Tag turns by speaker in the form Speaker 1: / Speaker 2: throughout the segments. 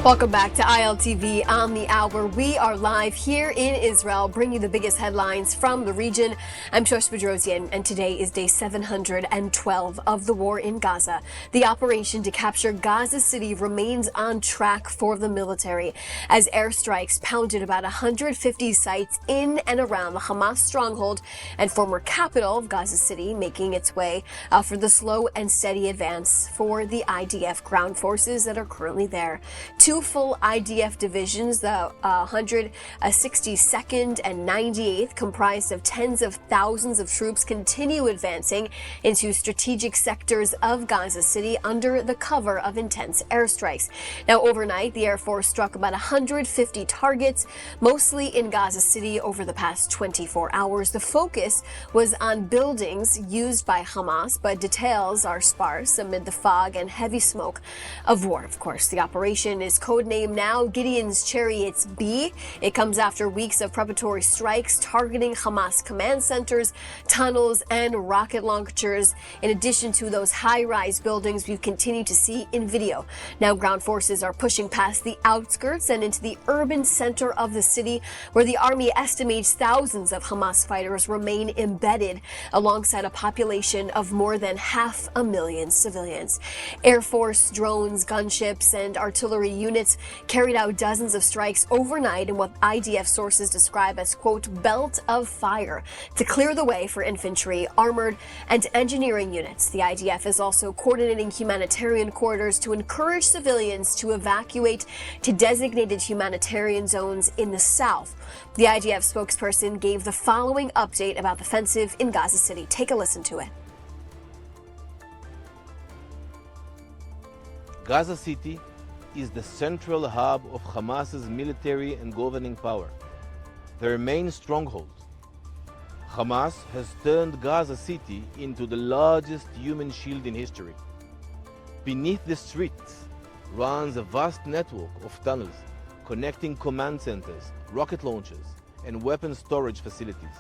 Speaker 1: Welcome back to ILTV on the Hour. We are live here in Israel, bringing you the biggest headlines from the region. I'm Shosh Bedrosian, and today is day 712 of the war in Gaza. The operation to capture Gaza City remains on track for the military, as airstrikes pounded about 150 sites in and around the Hamas stronghold and former capital of Gaza City, making its way for the slow and steady advance for the IDF ground forces that are currently there. Two full IDF divisions, the 162nd and 98th, comprised of tens of thousands of troops, continue advancing into strategic sectors of Gaza City under the cover of intense airstrikes. Now, overnight, the Air Force struck about 150 targets, mostly in Gaza City over the past 24 hours. The focus was on buildings used by Hamas, but details are sparse amid the fog and heavy smoke of war. Of course, the operation is codenamed now Gideon's Chariots B. It comes after weeks of preparatory strikes targeting Hamas command centers, tunnels, and rocket launchers. In addition to those high-rise buildings we've continued to see in video. Now ground forces are pushing past the outskirts and into the urban center of the city, where the army estimates thousands of Hamas fighters remain embedded alongside a population of more than 500,000 civilians. Air Force, drones, gunships, and artillery units carried out dozens of strikes overnight in what IDF sources describe as, quote, belt of fire to clear the way for infantry, armored, and engineering units. The IDF is also coordinating humanitarian corridors to encourage civilians to evacuate to designated humanitarian zones in the south. The IDF spokesperson gave the following update about the offensive in Gaza City. Take a listen to it.
Speaker 2: Gaza City is the central hub of Hamas's military and governing power, their main stronghold. Hamas has turned Gaza City into the largest human shield in history. Beneath the streets runs a vast network of tunnels connecting command centers, rocket launchers, and weapon storage facilities,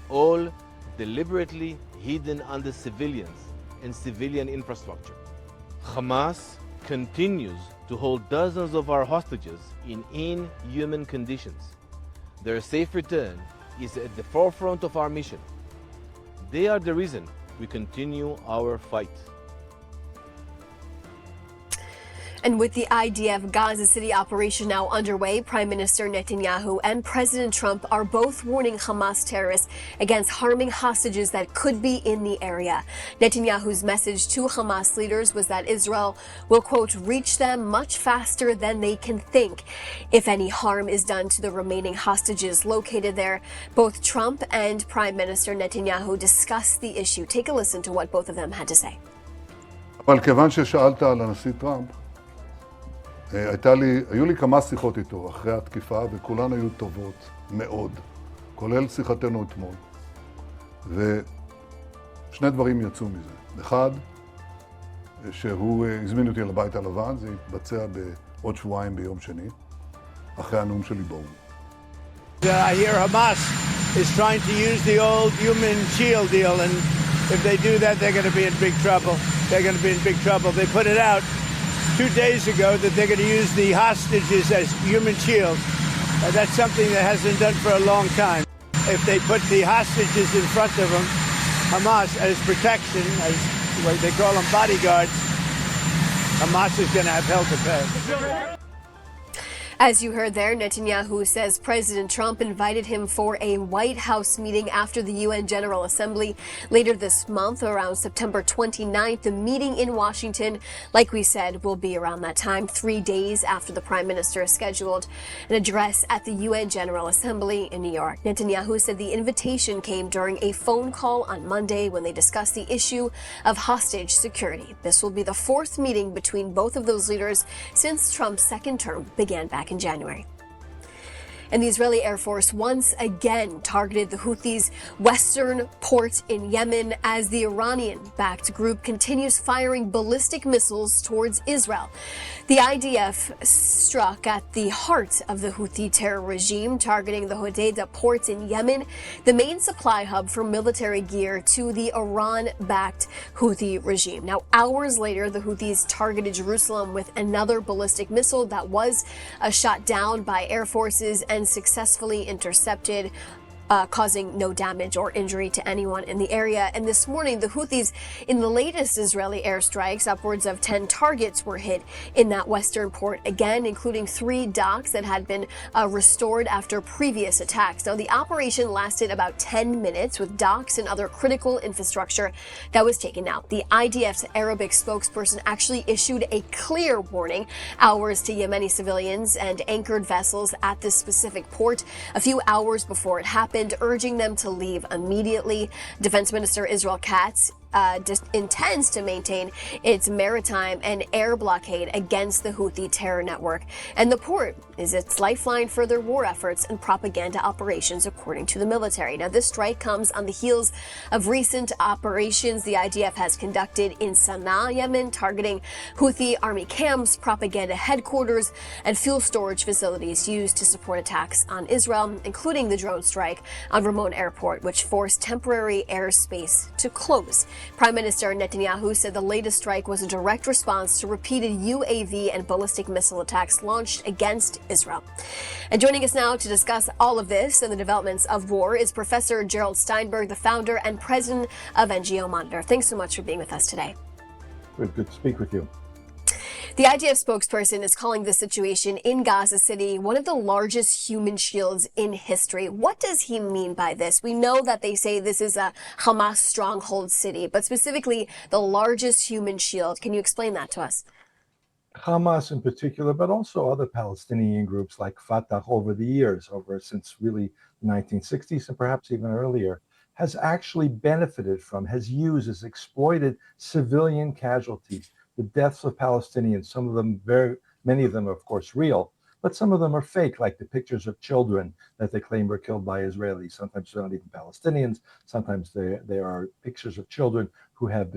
Speaker 2: all deliberately hidden under civilians and civilian infrastructure. Hamas continues to hold dozens of our hostages in inhuman conditions. Their safe return is at the forefront of our mission. They are the reason we continue our fight.
Speaker 1: And with the IDF Gaza City operation now underway, Prime Minister Netanyahu and President Trump are both warning Hamas terrorists against harming hostages that could be in the area. Netanyahu's message to Hamas leaders was that Israel will, quote, reach them much faster than they can think if any harm is done to the remaining hostages located there. Both Trump and Prime Minister Netanyahu discussed the issue. Take a listen to what both of them had to say.
Speaker 3: אבל כיוון ששאלת על הנשיא טראמפ, היו לי כמה שיחות איתו אחרי התקיפה, וכולן היו טובות מאוד, כולל שיחתנו אתמול. ושני דברים יצאו מזה. אחד, שהוא הזמין אותי לבית הלבן, זה יתבצע בעוד שבועיים ביום שני, אחרי הנאום שלי באו"ם.
Speaker 4: I hear Hamas is trying to use the old human shield deal, and if they do that, they're going to be in big trouble. They're going to be in big trouble. They put it out 2 days ago that they're going to use the hostages as human shields. That's something that hasn't done for a long time. If they put the hostages in front of them, Hamas as protection, as what they call them bodyguards, Hamas is going to have hell to pay.
Speaker 1: As you heard there, Netanyahu says President Trump invited him for a White House meeting after the UN General Assembly later this month, around September 29th. The meeting in Washington, like we said, will be around that time, 3 days after the Prime Minister scheduled an address at the UN General Assembly in New York. Netanyahu said the invitation came during a phone call on Monday when they discussed the issue of hostage security. This will be the fourth meeting between both of those leaders since Trump's second term began back in January. And the Israeli Air Force once again targeted the Houthis' western port in Yemen as the Iranian-backed group continues firing ballistic missiles towards Israel. The IDF struck at the heart of the Houthi terror regime, targeting the Hodeidah port in Yemen, the main supply hub for military gear to the Iran-backed Houthi regime. Now, hours later, the Houthis targeted Jerusalem with another ballistic missile that was shot down by air forces and successfully intercepted, causing no damage or injury to anyone in the area. And this morning, the Houthis, in the latest Israeli airstrikes, upwards of 10 targets were hit in that western port, again, including 3 docks that had been restored after previous attacks. Now, the operation lasted about 10 minutes, with docks and other critical infrastructure that was taken out. The IDF's Arabic spokesperson actually issued a clear warning hours to Yemeni civilians and anchored vessels at this specific port a few hours before it happened, urging them to leave immediately. Defense Minister Israel Katz intends to maintain its maritime and air blockade against the Houthi terror network. And the port is its lifeline for their war efforts and propaganda operations, according to the military. Now, this strike comes on the heels of recent operations the IDF has conducted in Sana'a, Yemen, targeting Houthi army camps, propaganda headquarters, and fuel storage facilities used to support attacks on Israel, including the drone strike on Ramon Airport, which forced temporary airspace to close. Prime Minister Netanyahu said the latest strike was a direct response to repeated UAV and ballistic missile attacks launched against Israel. And joining us now to discuss all of this and the developments of war is Professor Gerald Steinberg, the founder and president of NGO Monitor. Thanks so much for being with us today.
Speaker 5: Good to speak with you.
Speaker 1: The IDF spokesperson is calling the situation in Gaza City one of the largest human shields in history. What does he mean by this? We know that they say this is a Hamas stronghold city, but specifically the largest human shield. Can you explain that to us?
Speaker 5: Hamas in particular, but also other Palestinian groups like Fatah over the years, since really the 1960s and perhaps even earlier, has actually benefited from, has exploited civilian casualties. The deaths of Palestinians, some of them, many of them are of course real, but some of them are fake, like the pictures of children that they claim were killed by Israelis. Sometimes they're not even Palestinians. Sometimes they are pictures of children who have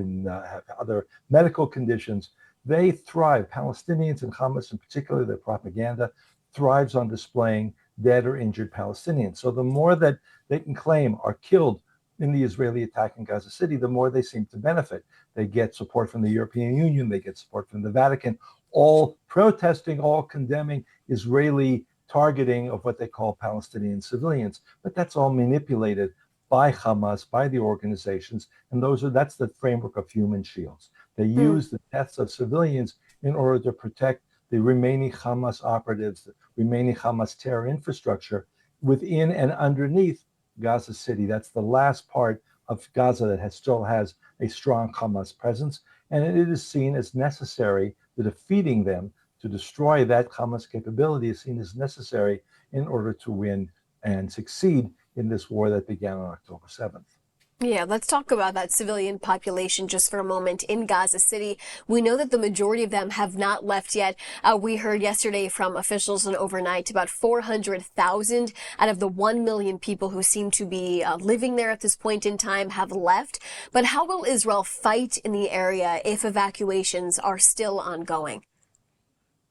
Speaker 5: other medical conditions. They thrive. Palestinians and Hamas in particular, their propaganda thrives on displaying dead or injured Palestinians. So the more that they can claim are killed in the Israeli attack in Gaza City, the more they seem to benefit. They get support from the European Union, they get support from the Vatican, all protesting, all condemning Israeli targeting of what they call Palestinian civilians. But that's all manipulated by Hamas, by the organizations, and that's the framework of human shields. They use the deaths of civilians in order to protect the remaining Hamas operatives, the remaining Hamas terror infrastructure within and underneath Gaza City. That's the last part of Gaza that still has a strong Hamas presence, and it is seen as necessary. The defeating them, to destroy that Hamas capability, is seen as necessary in order to win and succeed in this war that began on October 7th.
Speaker 1: Yeah, let's talk about that civilian population just for a moment in Gaza City. We know that the majority of them have not left yet. We heard yesterday from officials and overnight about 400,000 out of the 1 million people who seem to be living there at this point in time have left. But how will Israel fight in the area if evacuations are still ongoing?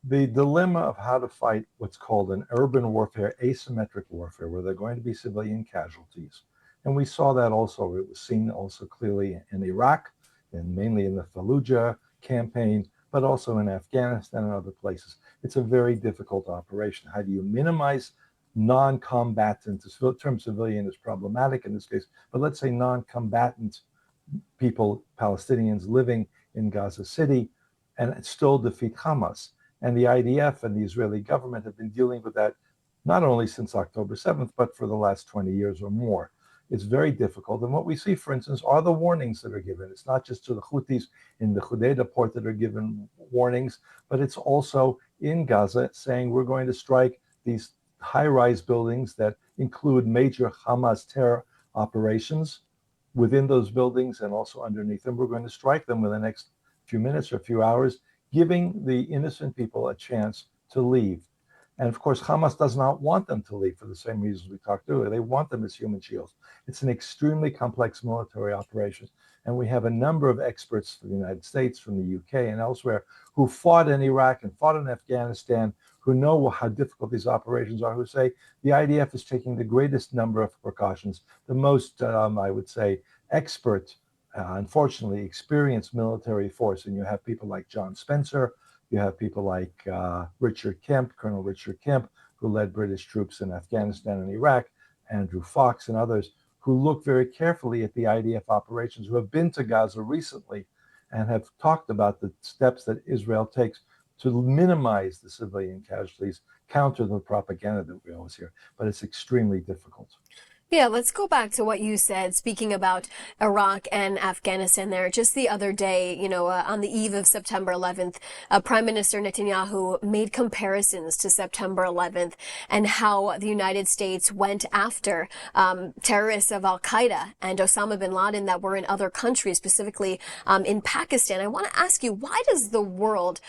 Speaker 5: The dilemma of how to fight what's called an urban warfare, asymmetric warfare, where there are going to be civilian casualties. And we saw that also. It was seen also clearly in Iraq, and mainly in the Fallujah campaign, but also in Afghanistan and other places. It's a very difficult operation. How do you minimize non-combatants? The term civilian is problematic in this case, but let's say non-combatant people, Palestinians living in Gaza City, and still defeat Hamas. And the IDF and the Israeli government have been dealing with that not only since October 7th, but for the last 20 years or more. It's very difficult. And what we see, for instance, are the warnings that are given. It's not just to the Houthis in the Hodeidah port that are given warnings, but it's also in Gaza saying we're going to strike these high-rise buildings that include major Hamas terror operations within those buildings and also underneath them. We're going to strike them within the next few minutes or a few hours, giving the innocent people a chance to leave. And of course, Hamas does not want them to leave for the same reasons we talked earlier. They want them as human shields. It's an extremely complex military operation. And we have a number of experts from the United States, from the UK and elsewhere, who fought in Iraq and fought in Afghanistan, who know how difficult these operations are, who say the IDF is taking the greatest number of precautions, the most, I would say, expert, unfortunately, experienced military force. And you have people like John Spencer, you have people like Richard Kemp, Colonel Richard Kemp, who led British troops in Afghanistan and Iraq, Andrew Fox and others, who look very carefully at the IDF operations, who have been to Gaza recently and have talked about the steps that Israel takes to minimize the civilian casualties, counter the propaganda that we always hear. But it's extremely difficult.
Speaker 1: Yeah, let's go back to what you said, speaking about Iraq and Afghanistan there. Just the other day, on the eve of September 11th, Prime Minister Netanyahu made comparisons to September 11th and how the United States went after terrorists of Al-Qaeda and Osama bin Laden that were in other countries, specifically in Pakistan. I want to ask you, why does the world,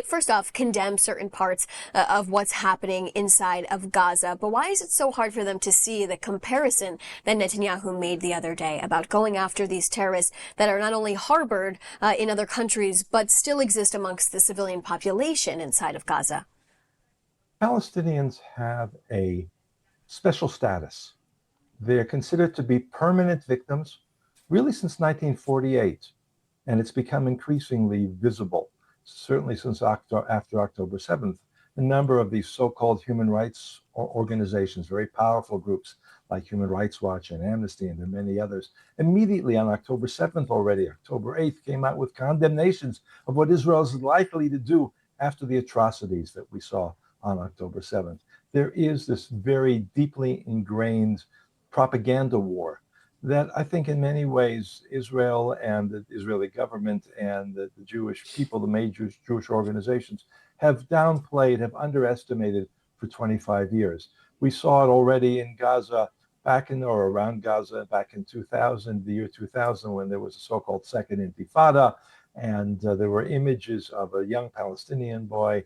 Speaker 1: first off, condemn certain parts of what's happening inside of Gaza? But why is it so hard for them to see the comparison that Netanyahu made the other day about going after these terrorists that are not only harbored in other countries, but still exist amongst the civilian population inside of Gaza?
Speaker 5: Palestinians have a special status. They're considered to be permanent victims really since 1948, and it's become increasingly visible, certainly since after October 7th. A number of these so-called human rights organizations, very powerful groups like Human Rights Watch and Amnesty and many others, immediately on October 7th already, October 8th, came out with condemnations of what Israel is likely to do after the atrocities that we saw on October 7th. There is this very deeply ingrained propaganda war that I think in many ways Israel and the Israeli government and the Jewish people, the major Jewish organizations, have downplayed, have underestimated for 25 years. We saw it already in Gaza or around Gaza back in 2000, the year 2000, when there was a so-called Second Intifada, and there were images of a young Palestinian boy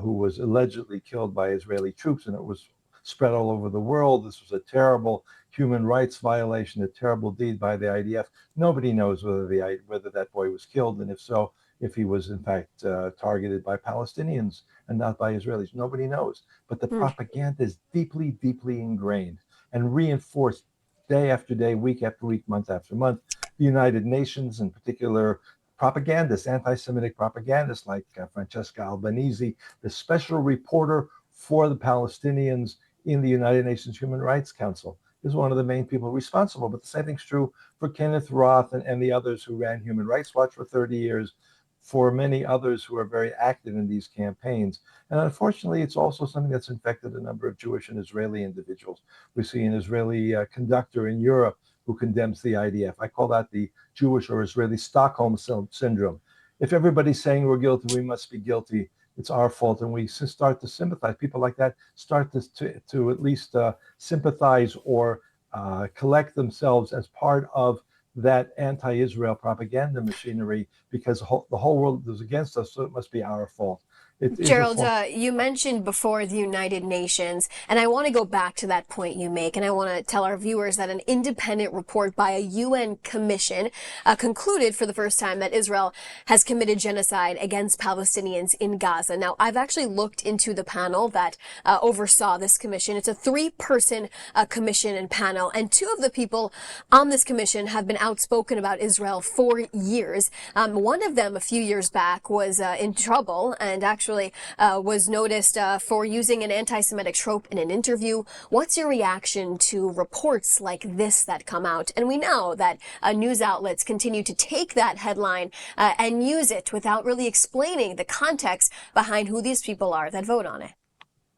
Speaker 5: who was allegedly killed by Israeli troops, and it was spread all over the world. This was a terrible human rights violation, a terrible deed by the IDF. Nobody knows whether that boy was killed, and if so, if he was in fact targeted by Palestinians and not by Israelis. Nobody knows. But the propaganda is deeply, deeply ingrained and reinforced day after day, week after week, month after month. The United Nations, in particular, propagandists, anti-Semitic propagandists like Francesca Albanese, the special reporter for the Palestinians in the United Nations Human Rights Council, is one of the main people responsible. But the same thing's true for Kenneth Roth and the others who ran Human Rights Watch for 30 years, for many others who are very active in these campaigns. And unfortunately, it's also something that's infected a number of Jewish and Israeli individuals. We see an Israeli conductor in Europe who condemns the IDF. I call that the Jewish or Israeli Stockholm syndrome. If everybody's saying we're guilty, we must be guilty. It's our fault. And we start to sympathize. People like that start to at least sympathize or collect themselves as part of that anti-Israel propaganda machinery, because the whole world is against us, so it must be our fault.
Speaker 1: Gerald, you mentioned before the United Nations, and I want to go back to that point you make, and I want to tell our viewers that an independent report by a UN commission concluded for the first time that Israel has committed genocide against Palestinians in Gaza. Now, I've actually looked into the panel that oversaw this commission. It's a 3-person commission and panel, and 2 of the people on this commission have been outspoken about Israel for years. One of them, a few years back, was in trouble and actually was noticed for using an anti-Semitic trope in an interview. What's your reaction to reports like this that come out? And we know that news outlets continue to take that headline and use it without really explaining the context behind who these people are that vote on it.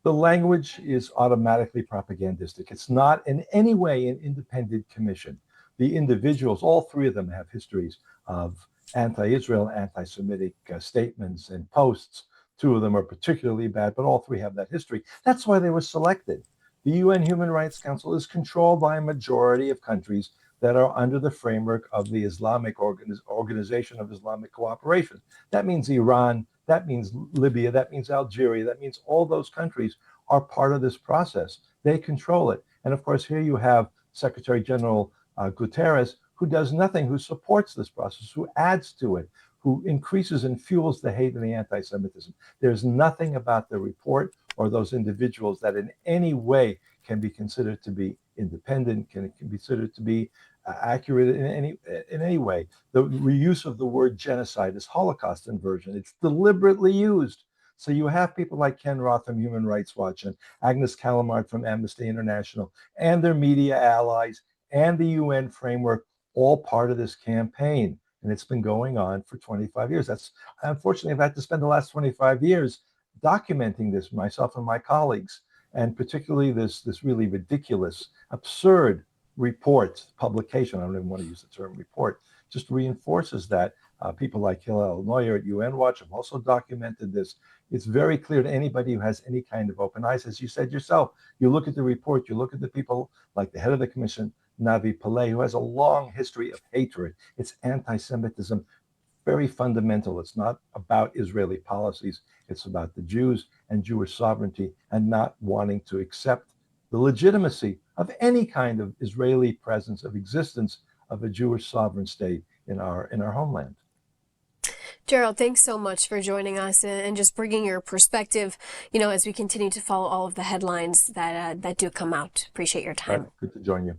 Speaker 5: The language is automatically propagandistic. It's not in any way an independent commission. The individuals, all 3 of them, have histories of anti-Israel, anti-Semitic statements and posts. 2 of them are particularly bad, but all 3 have that history. That's why they were selected. The UN Human Rights Council is controlled by a majority of countries that are under the framework of the Islamic Organization of Islamic Cooperation. That means Iran, That means Libya, that means Algeria, that means all those countries are part of this process. They control it. And of course, here you have Secretary General Guterres, who does nothing, who supports this process, who adds to it, who increases and fuels the hate and the anti-Semitism. There's nothing about the report or those individuals that in any way can be considered to be independent, can be considered to be accurate in any way. The reuse of the word genocide is Holocaust inversion. It's deliberately used. So you have people like Ken Roth from Human Rights Watch and Agnes Callamard from Amnesty International and their media allies and the UN framework all part of this campaign. And it's been going on for 25 years. That's unfortunately, I've had to spend the last 25 years documenting this, myself and my colleagues, and particularly this really ridiculous, absurd report, publication, I don't even want to use the term report, just reinforces that. People like Hillel Neuer at UN Watch have also documented this. It's very clear to anybody who has any kind of open eyes. As you said yourself, you look at the report, you look at the people like the head of the commission, Navi Pillay, who has a long history of hatred. It's anti-Semitism, very fundamental. It's not about Israeli policies. It's about the Jews and Jewish sovereignty and not wanting to accept the legitimacy of any kind of Israeli presence, of existence of a Jewish sovereign state in our homeland.
Speaker 1: Gerald, thanks so much for joining us and just bringing your perspective, as we continue to follow all of the headlines that do come out. Appreciate your time.
Speaker 5: Right. Good to join you.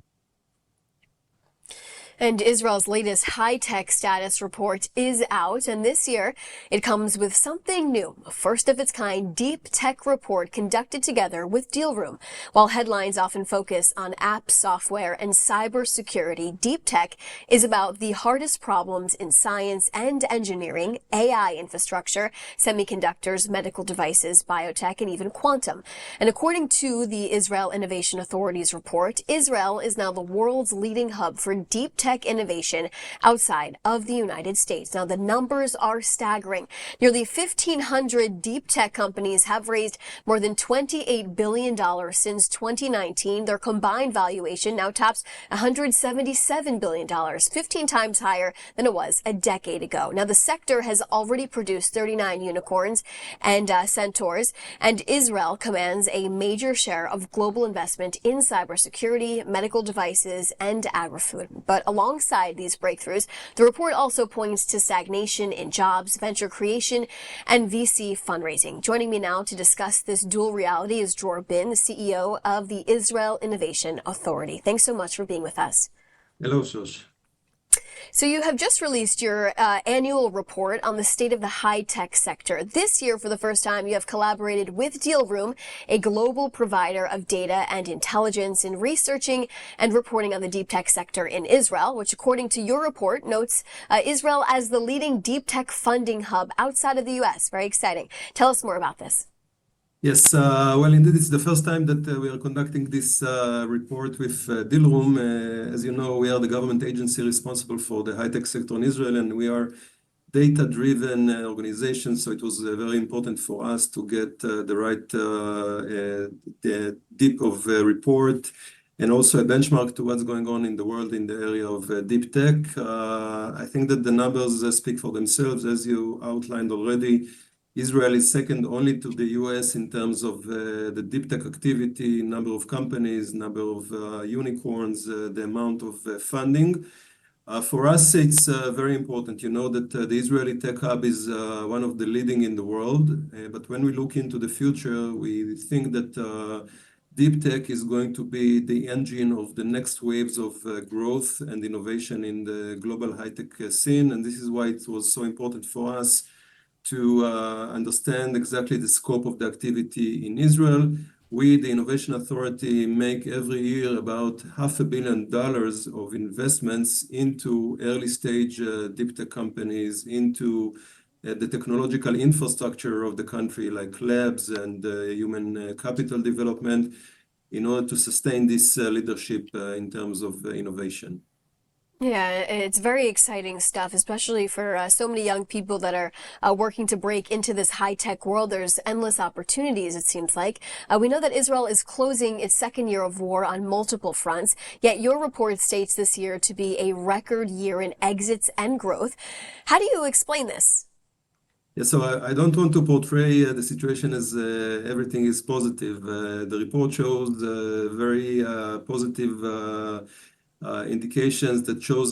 Speaker 1: And Israel's latest high-tech status report is out, and this year it comes with something new, a first-of-its-kind deep tech report conducted together with Deal Room. While headlines often focus on app software and cybersecurity, deep tech is about the hardest problems in science and engineering, AI infrastructure, semiconductors, medical devices, biotech, and even quantum. And according to the Israel Innovation Authority's report, Israel is now the world's leading hub for deep tech innovation outside of the United States. Now, the numbers are staggering. Nearly 1,500 deep tech companies have raised more than $28 billion since 2019. Their combined valuation now tops $177 billion, 15 times higher than it was a decade ago. Now, the sector has already produced 39 unicorns and centaurs, and Israel commands a major share of global investment in cybersecurity, medical devices, and agri-food. But alongside these breakthroughs, the report also points to stagnation in jobs, venture creation, and VC fundraising. Joining me now to discuss this dual reality is Dror, the CEO of the Israel Innovation Authority. Thanks so much for being with us.
Speaker 6: Hello, Shosh.
Speaker 1: So you have just released your annual report on the state of the high-tech sector. This year, for the first time, you have collaborated with Deal Room, a global provider of data and intelligence in researching and reporting on the deep tech sector in Israel, which, according to your report, notes Israel as the leading deep tech funding hub outside of the U.S. Very exciting. Tell us more about this.
Speaker 6: Yes, well, indeed, it's the first time that we are conducting this report with Deal Room. As you know, we are the government agency responsible for the high-tech sector in Israel, and we are data-driven organization. So it was very important for us to get the right deep of report and also a benchmark to what's going on in the world in the area of deep tech. I think that the numbers speak for themselves, as you outlined already. Israel is second only to the US in terms of the deep tech activity, number of companies, number of unicorns, the amount of funding. For us, it's very important. You know that the Israeli Tech Hub is one of the leading in the world. But when we look into the future, we think that deep tech is going to be the engine of the next waves of growth and innovation in the global high-tech scene. And this is why it was so important for us to understand exactly the scope of the activity in Israel. We, the Innovation Authority, make every year about $500 million of investments into early stage deep tech companies, into the technological infrastructure of the country, like labs and human capital development, in order to sustain this leadership in terms of innovation.
Speaker 1: Yeah, it's very exciting stuff, especially for so many young people that are working to break into this high-tech world. There's endless opportunities, it seems like. We know that Israel is closing its second year of war on multiple fronts, yet your report states this year to be a record year in exits and growth. How do you explain this?
Speaker 6: Yeah, so I don't want to portray the situation as everything is positive. The report shows very positive indications that show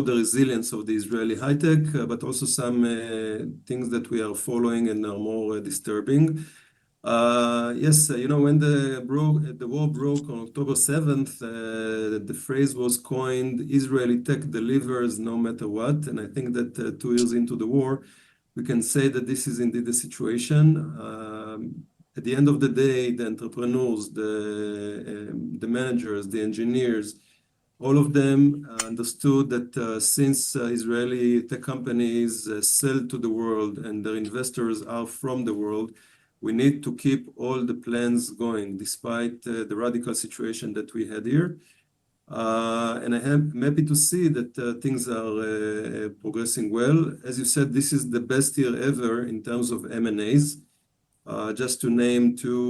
Speaker 6: the resilience of the Israeli high tech, but also some things that we are following and are more disturbing. Yes, you know, when the war broke on October 7th, the phrase was coined, Israeli tech delivers no matter what. And I think that 2 years into the war, we can say that this is indeed the situation. At the end of the day, the entrepreneurs, the managers, the engineers, all of them understood that since Israeli tech companies sell to the world and their investors are from the world, we need to keep all the plans going despite the radical situation that we had here. And I'm happy to see that things are progressing well. As you said, this is the best year ever in terms of M&As. Just to name two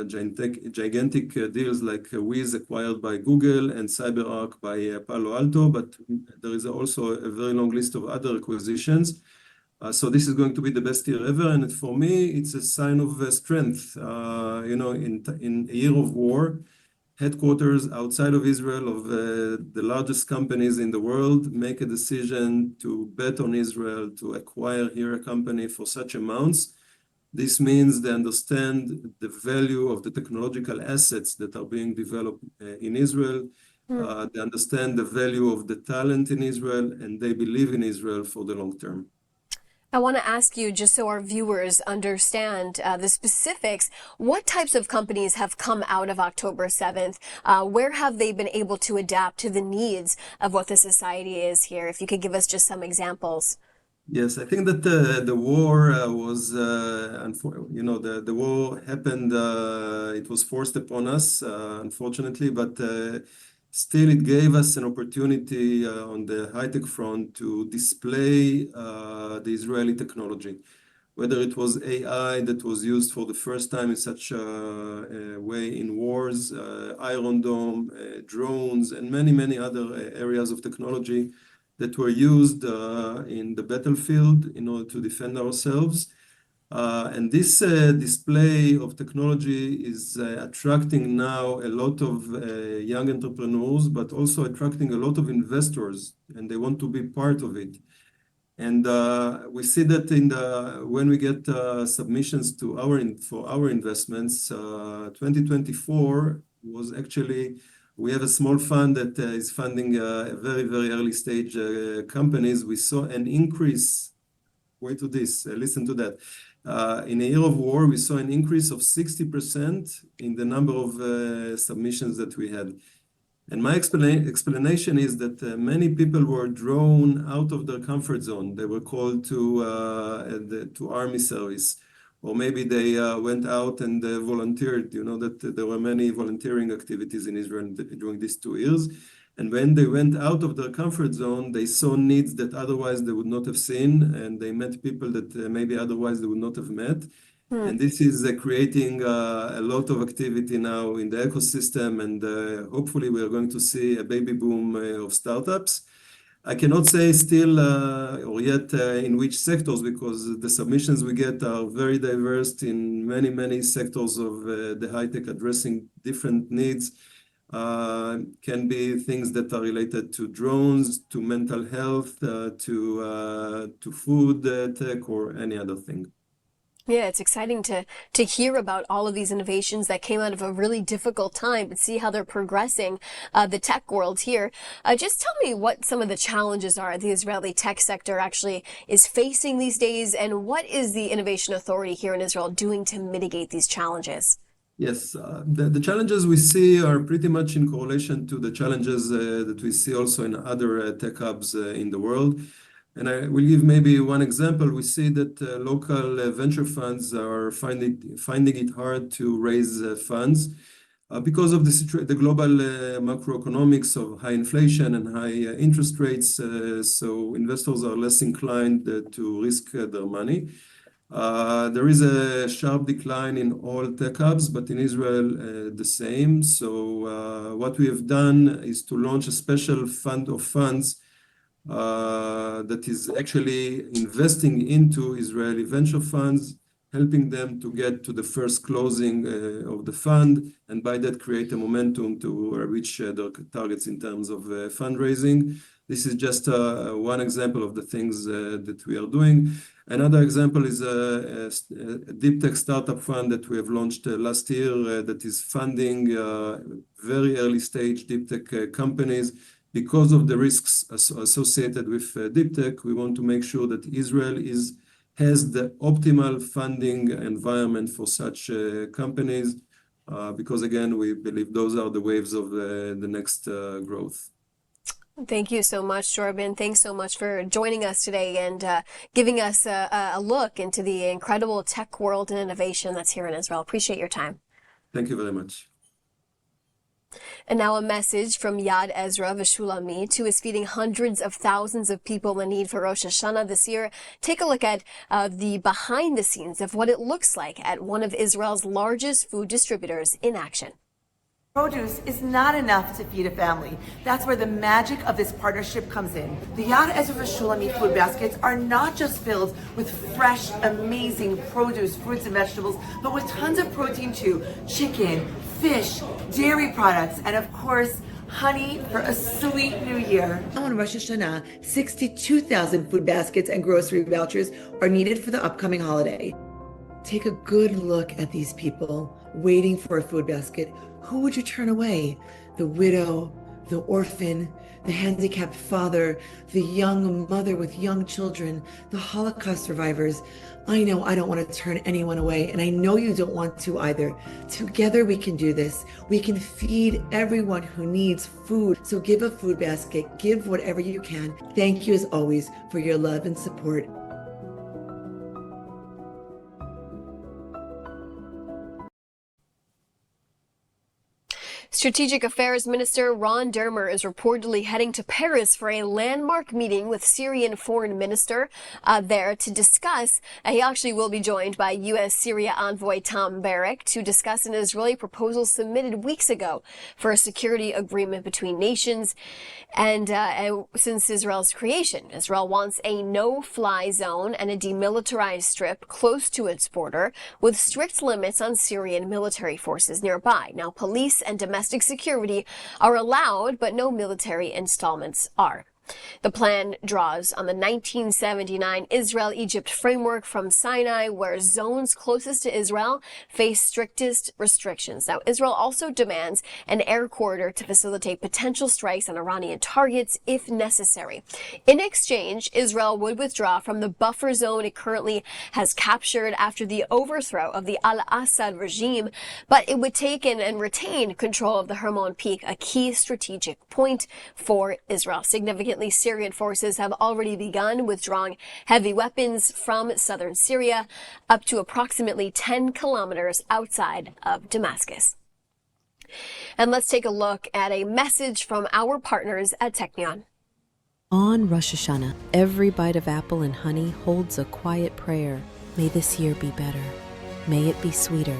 Speaker 6: gigantic deals like Wiz acquired by Google and CyberArk by Palo Alto, but there is also a very long list of other acquisitions. So this is going to be the best year ever, and for me, it's a sign of strength. You know, in a year of war, headquarters outside of Israel of the largest companies in the world make a decision to bet on Israel, to acquire here a company for such amounts. This means they understand the value of the technological assets that are being developed in Israel. They understand the value of the talent in Israel, and they believe in Israel for the long term.
Speaker 1: I want to ask you, just so our viewers understand the specifics, what types of companies have come out of October 7th? Where have they been able to adapt to the needs of what the society is here? If you could give us just some examples.
Speaker 6: Yes, I think that the war was, you know, the war happened, it was forced upon us, unfortunately, but still it gave us an opportunity on the high-tech front to display the Israeli technology. Whether it was AI that was used for the first time in such a way in wars, Iron Dome, drones, and many, many other areas of technology that were used in the battlefield in order to defend ourselves. And this display of technology is attracting now a lot of young entrepreneurs, but also attracting a lot of investors, and they want to be part of it. And we see that when we get submissions to for our investments, 2024 was actually, we have a small fund that is funding very, very early stage companies. We saw an increase, wait to this, listen to that. In a year of war, we saw an increase of 60% in the number of submissions that we had. And my explanation is that many people were drawn out of their comfort zone. They were called to army service, or maybe they went out and volunteered. You know that there were many volunteering activities in Israel during these 2 years. And when they went out of their comfort zone, they saw needs that otherwise they would not have seen, and they met people that maybe otherwise they would not have met. And this is creating a lot of activity now in the ecosystem, and hopefully we are going to see a baby boom of startups. I cannot say still or yet in which sectors, because the submissions we get are very diverse in many, many sectors of the high-tech, addressing different needs. Can be things that are related to drones, to mental health, to food tech, or any other thing.
Speaker 1: Yeah, it's exciting to hear about all of these innovations that came out of a really difficult time, but see how they're progressing the tech world here. Just tell me what some of the challenges are the Israeli tech sector actually is facing these days, and what is the Innovation Authority here in Israel doing to mitigate these challenges?
Speaker 6: Yes, the challenges we see are pretty much in correlation to the challenges that we see also in other tech hubs in the world. And I will give maybe one example. We see that local venture funds are finding it hard to raise funds because of the global macroeconomics of high inflation and high interest rates. So investors are less inclined to risk their money. There is a sharp decline in all tech hubs, but in Israel, the same. So what we have done is to launch a special fund of funds that is actually investing into Israeli venture funds, helping them to get to the first closing of the fund, and by that create a momentum to reach their targets in terms of fundraising. This is just one example of the things that we are doing. Another example is a deep tech startup fund that we have launched last year that is funding very early stage deep tech companies. Because of the risks associated with deep tech, we want to make sure that Israel has the optimal funding environment for such companies, because again, we believe those are the waves of the next growth.
Speaker 1: Thank you so much, Jordan. Thanks so much for joining us today and giving us a look into the incredible tech world and innovation that's here in Israel. Appreciate your time.
Speaker 6: Thank you very much.
Speaker 1: And now a message from Yad Ezra Veshulamit, who is feeding hundreds of thousands of people in need for Rosh Hashanah this year. Take a look at the behind the scenes of what it looks like at one of Israel's largest food distributors in action.
Speaker 7: Produce is not enough to feed a family. That's where the magic of this partnership comes in. The Yad Ezra Shulamit food baskets are not just filled with fresh, amazing produce, fruits and vegetables, but with tons of protein too. Chicken, fish, dairy products, and of course, honey for a sweet new year. On Rosh Hashanah, 62,000 food baskets and grocery vouchers are needed for the upcoming holiday. Take a good look at these people waiting for a food basket. Who would you turn away? The widow, the orphan, the handicapped father, the young mother with young children, the Holocaust survivors. I know I don't want to turn anyone away, and I know you don't want to either. Together we can do this. We can feed everyone who needs food. So give a food basket, give whatever you can. Thank you as always for your love and support.
Speaker 1: Strategic Affairs Minister Ron Dermer is reportedly heading to Paris for a landmark meeting with Syrian Foreign Minister there to discuss. He actually will be joined by U.S. Syria envoy Tom Barrack to discuss an Israeli proposal submitted weeks ago for a security agreement between nations. And since Israel's creation, Israel wants a no-fly zone and a demilitarized strip close to its border with strict limits on Syrian military forces nearby. Now, police and domestic security are allowed, but no military installments are. The plan draws on the 1979 Israel-Egypt framework from Sinai, where zones closest to Israel face strictest restrictions. Now, Israel also demands an air corridor to facilitate potential strikes on Iranian targets if necessary. In exchange, Israel would withdraw from the buffer zone it currently has captured after the overthrow of the al-Assad regime, but it would take in and retain control of the Hermon Peak, a key strategic point for Israel. Significantly, Syrian forces have already begun withdrawing heavy weapons from southern Syria up to approximately 10 kilometers outside of Damascus. And let's take a look at a message from our partners at Technion.
Speaker 8: On Rosh Hashanah, every bite of apple and honey holds a quiet prayer. May this year be better. May it be sweeter.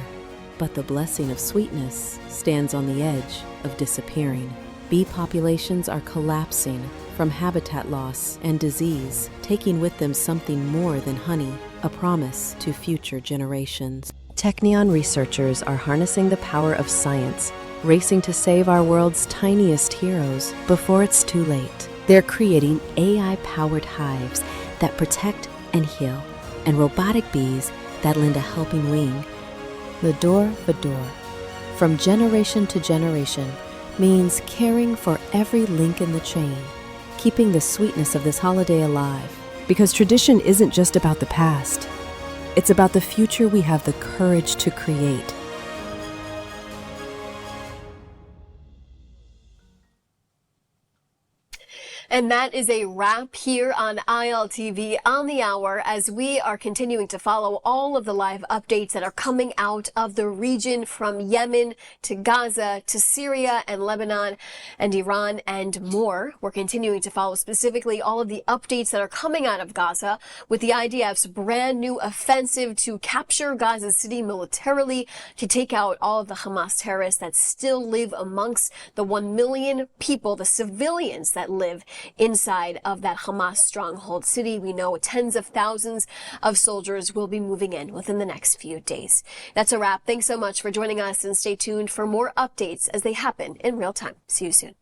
Speaker 8: But the blessing of sweetness stands on the edge of disappearing. Bee populations are collapsing from habitat loss and disease, taking with them something more than honey, a promise to future generations. Technion researchers are harnessing the power of science, racing to save our world's tiniest heroes before it's too late. They're creating AI-powered hives that protect and heal, and robotic bees that lend a helping wing. The Dror, from generation to generation, means caring for every link in the chain, keeping the sweetness of this holiday alive. Because tradition isn't just about the past, it's about the future we have the courage to create.
Speaker 1: And that is a wrap here on ILTV on the hour, as we are continuing to follow all of the live updates that are coming out of the region, from Yemen to Gaza to Syria and Lebanon and Iran and more. We're continuing to follow specifically all of the updates that are coming out of Gaza with the IDF's brand new offensive to capture Gaza City militarily, to take out all of the Hamas terrorists that still live amongst the 1 million people, the civilians that live inside of that Hamas stronghold city. We know tens of thousands of soldiers will be moving in within the next few days. That's a wrap. Thanks so much for joining us, and stay tuned for more updates as they happen in real time. See you soon.